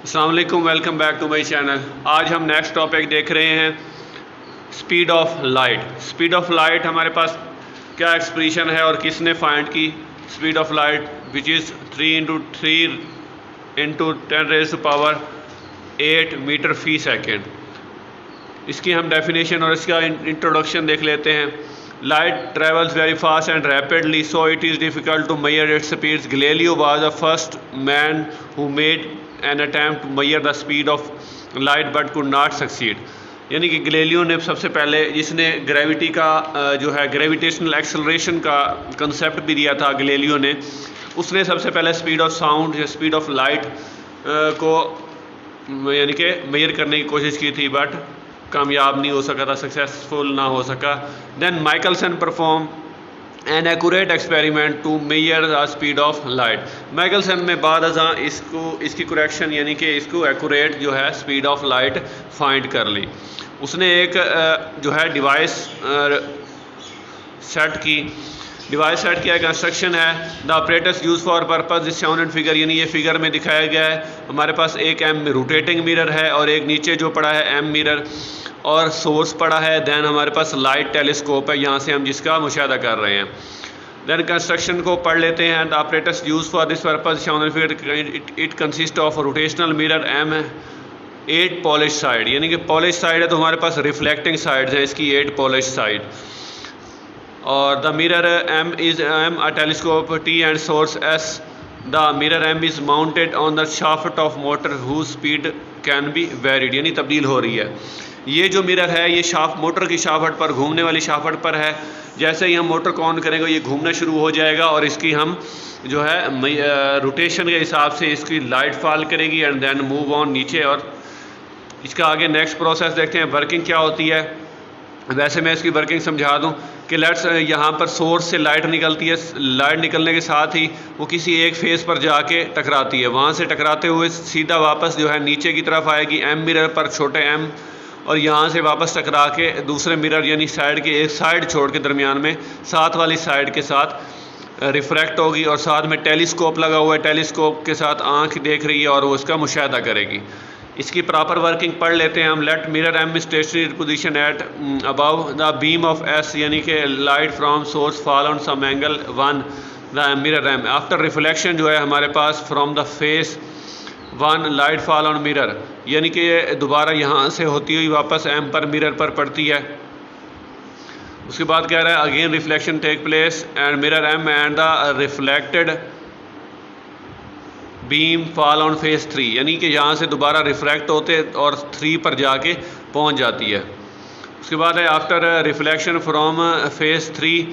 अस्सलाम वालेकुम, welcome back to my channel. आज हम नेक्स्ट टॉपिक देख रहे हैं speed of light. Speed of light हमारे पास क्या एक्सप्रेशन है और किसने फाइंड की। Speed of light which is 3 into 10⁻⁸ metre फी सेकेंड। इसकी हम डेफिनेशन और इसका इंट्रोडक्शन देख लेते हैं। Light travels very fast and rapidly, so it is difficult to measure its speeds. Galileo was the first man who made an attempt to measure the speed of light but could not succeed. यानी कि Galileo ने सबसे पहले, जिसने gravity का जो है gravitational acceleration का कंसेप्ट भी दिया था गैलीलियो ने, उसने सबसे पहले स्पीड ऑफ साउंड या स्पीड ऑफ लाइट को यानी कि मेजर करने की कोशिश की थी, बट कामयाब नहीं हो सका था, सक्सेसफुल ना हो सका। Then Michelson perform an accurate experiment to measure the speed of light. Michelson ने बाद इसकी करेक्शन यानी कि इसको एक्यूरेट जो है स्पीड ऑफ लाइट फाइंड कर ली। उसने एक जो है डिवाइस सेट किया, कंस्ट्रक्शन है। The operators use for purpose is shown and figure, यानी ये फिगर में दिखाया गया है। हमारे पास एक एम रोटेटिंग मिरर है और एक नीचे जो पड़ा है एम मिरर और सोर्स पड़ा है। देन हमारे पास लाइट टेलीस्कोप है, यहाँ से हम जिसका मुशाहदा कर रहे हैं। देन कंस्ट्रक्शन को पढ़ लेते हैं। The operators use for this purpose shown and figure, it consist of rotational mirror M 8 polish side, यानी कि पॉलिश साइड है तो हमारे पास रिफ्लेक्टिंग साइड्स हैं इसकी 8 पॉलिश साइड। और the mirror M is a telescope T and source S. The mirror M is mounted on the shaft of motor whose speed can be varied, यानी तब्दील हो रही है। ये जो मिरर है ये मोटर की शाफ्ट पर, घूमने वाली शाफ्ट पर है। जैसे ही हम मोटर को ऑन करेंगे ये घूमना शुरू हो जाएगा और इसकी हम जो है रोटेशन के हिसाब से इसकी लाइट फॉल करेगी एंड देन मूव ऑन नीचे। और इसका आगे नेक्स्ट प्रोसेस देखते हैं, वर्किंग क्या होती है। वैसे मैं इसकी वर्किंग समझा दूं कि लेट्स यहाँ पर सोर्स से लाइट निकलती है। लाइट निकलने के साथ ही वो किसी एक फेस पर जाके टकराती है। वहाँ से टकराते हुए सीधा वापस जो है नीचे की तरफ आएगी एम मिरर पर, छोटे एम, और यहाँ से वापस टकरा के दूसरे मिरर यानी साइड के एक साइड छोड़ के दरमियान में साथ वाली साइड के साथ रिफ्रैक्ट होगी। और साथ में टेलीस्कोप लगा हुआ है, टेलीस्कोप के साथ आँख देख रही है और वो उसका मुशाहदा करेगी। इसकी प्रॉपर वर्किंग पढ़ लेते हैं हम। Let mirror M stationary position at above the beam of S, यानी कि light from source fall on some angle 1 the mirror M. After reflection जो है हमारे पास from the face 1 light fall on mirror, यानी कि ये दोबारा यहाँ से होती हुई वापस एम पर मिरर पर पड़ती है। उसके बाद कह रहा है again reflection take place and mirror M and the reflected beam fall on face 3, यानी कि यहाँ से दोबारा रिफ्रैक्ट होते और 3 पर जाके पहुँच जाती है। उसके बाद है after reflection from face 3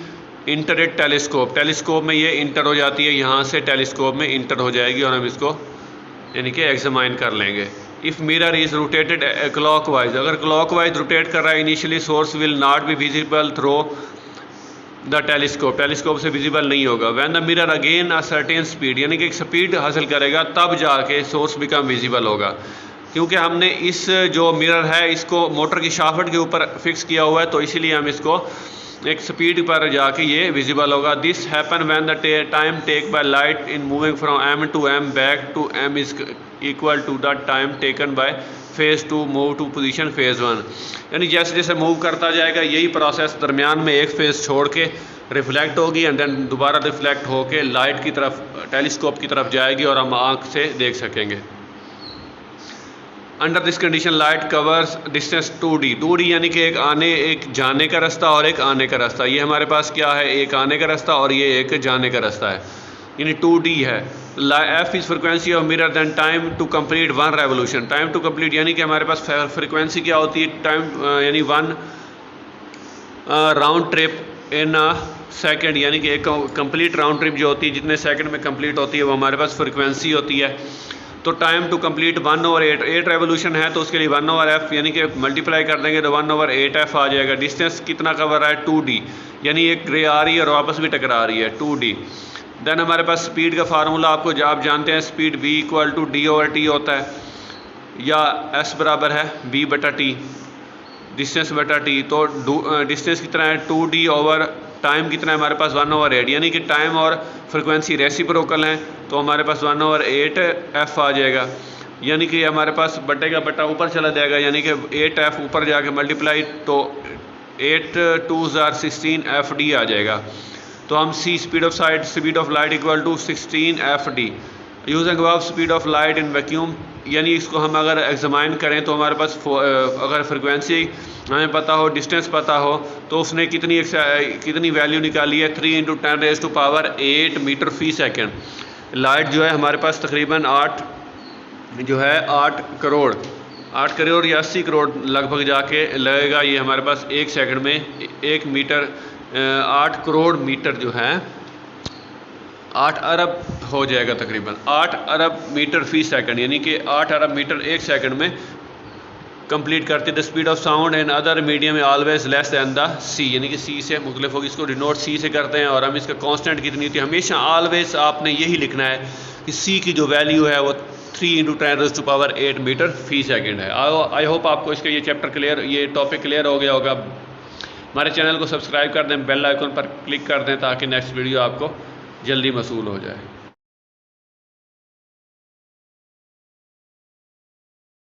enter at telescope. Telescope में ये इंटर हो जाती है, यहाँ से टेलीस्कोप में इंटर हो जाएगी और हम इसको यानी कि एग्जामाइन कर लेंगे। If mirror is rotated clockwise, अगर क्लॉकवाइज रोटेट कर रहा है initially source will not be visible through the telescope से विजिबल नहीं होगा। When the mirror again a certain speed, यानी कि एक स्पीड हासिल करेगा तब जाके सोर्स बिकम विजिबल होगा। क्योंकि हमने इस जो मिरर है इसको मोटर की शाफ्ट के ऊपर फिक्स किया हुआ है तो इसीलिए हम इसको एक स्पीड पर जाके ये विजिबल होगा। This happen when the time take by light in moving from M to M back to M is equal to the time taken by phase to move to position phase 1, यानी जैसे जैसे move करता जाएगा यही process दरमियान में एक phase छोड़ के रिफ्लेक्ट होगी एंड देन दोबारा रिफ्लेक्ट होके लाइट की तरफ, टेलीस्कोप की तरफ जाएगी और हम आँख से देख सकेंगे। Under this condition light covers distance 2D यानी कि एक जाने का रास्ता और एक आने का रास्ता। ये हमारे पास क्या है, एक आने का रास्ता और ये एक जाने का रास्ता है, यानी 2D है। F is frequency of mirror than time to complete 1 revolution. Time to complete यानी कि हमारे पास फ्रिक्वेंसी क्या होती है, टाइम यानी 1 राउंड ट्रिप इन सेकंड, यानी कि एक कंप्लीट राउंड ट्रिप जो होती है जितने सेकंड में कंप्लीट होती है वो हमारे पास फ्रिक्वेंसी होती है। तो टाइम टू कंप्लीट 1/8 रेवोल्यूशन है तो उसके लिए 1/f यानी कि मल्टीप्लाई कर देंगे तो 1/8f आ जाएगा। डिस्टेंस कितना कवर रहा है 2D, यानी एक ग्रे आ रही है और वापस भी टकरा रही है 2D। देन हमारे पास स्पीड का फार्मूला आप जानते हैं, speed v equal to d/t होता है, या s बराबर है b/t, डिस्टेंस बटा t। तो डिस्टेंस कितना है 2D ओवर टाइम कितना है हमारे पास 1/8, यानी कि टाइम और फ्रिक्वेंसी रेसिप्रोकल हैं तो हमारे पास 1/8f आ जाएगा। यानी कि हमारे पास बट्टे का बट्टा ऊपर चला जाएगा, यानी कि 8F ऊपर जाके मल्टीप्लाई तो 8 2s are 16 FD आ जाएगा। तो हम C speed of light equal to 16 FD using above speed of light in vacuum, यानी इसको हम अगर एग्जामाइन करें तो हमारे पास अगर फ्रिक्वेंसी हमें पता हो, डिस्टेंस पता हो, तो उसने कितनी वैल्यू निकाली है 3 × 10⁸ मीटर फी सेकेंड। लाइट जो है हमारे पास तकरीबन 8 करोड़ या 80 करोड़ लगभग जाके लगेगा। ये हमारे पास 1 सेकंड में 1 मीटर 8 करोड़ मीटर जो है 8 अरब हो जाएगा, तकरीबन 8 अरब मीटर फी सेकंड, यानी कि 8 अरब मीटर 1 सेकंड में कंप्लीट करती है। The speed of sound and other medium always less than the C, यानी कि सी से मुख्तलिफ होगी, इसको डिनोट सी से करते हैं। और हम इसका कांस्टेंट कितनी होती है, हमेशा आलवेज आपने यही लिखना है कि सी की जो वैल्यू है वो 3 × 10⁸ मीटर फी सेकंड है। आई होप आपको इसका ये टॉपिक क्लियर हो गया होगा। हमारे चैनल को सब्सक्राइब कर दें, बेल आइकन पर क्लिक कर दें ताकि नेक्स्ट वीडियो आपको जल्दी मसूल हो जाए।